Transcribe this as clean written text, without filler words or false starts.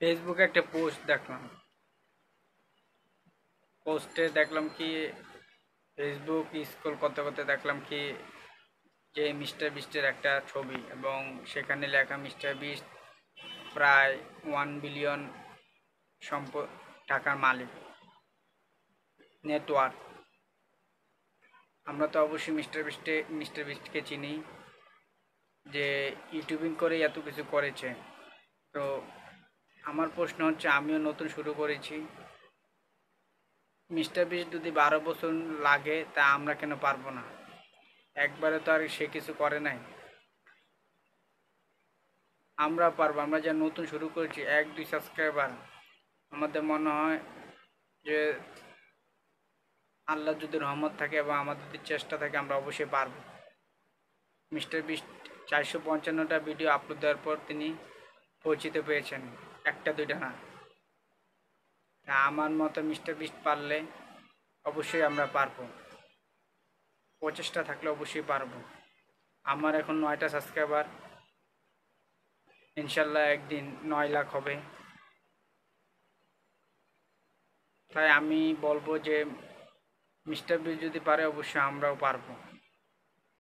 ফেসবুকে একটা পোস্ট দেখলাম। পোস্টে দেখলাম কি ফেসবুক স্ক্রল করতে করতে দেখলাম কি যে মিস্টার বিস্টের একটা ছবি এবং সেখানে লেখা মিস্টার বিস্ট প্রায় 1 বিলিয়ন সম্পদ টাকার মালিক, নেটওয়ার্ক। আমরা তো অবশ্যই মিস্টার বিস্টকে চিনি যে ইউটিউবিং করে এত কিছু করেছে। তো আমার প্রশ্ন হচ্ছে, আমিও নতুন শুরু করেছি, মিস্টার বিস্ট যদি 12 বছর লাগে তা আমরা কেন পারবো না? একবারে তো আর সে কিছু করে নাই, আমরা পারবো। আমরা যা নতুন শুরু করেছি, 1-2 সাবস্ক্রাইবার, আমাদের মনে হয় যে আল্লাহ যদি রহমত থাকে এবং আমাদের যদি চেষ্টা থাকে আমরা অবশ্যই পারবো। মিস্টার বিস্ট 455টা ভিডিও আপলোড দেওয়ার পর তিনি পরিচিতি পেয়েছেন, একটা দুইটা না। তা আমার মতো মিস্টার বিস্ট পারলে অবশ্যই আমরা পারবো, প্রচেষ্টা থাকলে অবশ্যই পারবো। আমার এখন 9টা সাবস্ক্রাইবার, ইনশাল্লাহ একদিন 9 লাখ হবে। তাই আমি বলবো যে মিস্টার বিস্ট যদি পারে অবশ্যই আমরাও পারবো।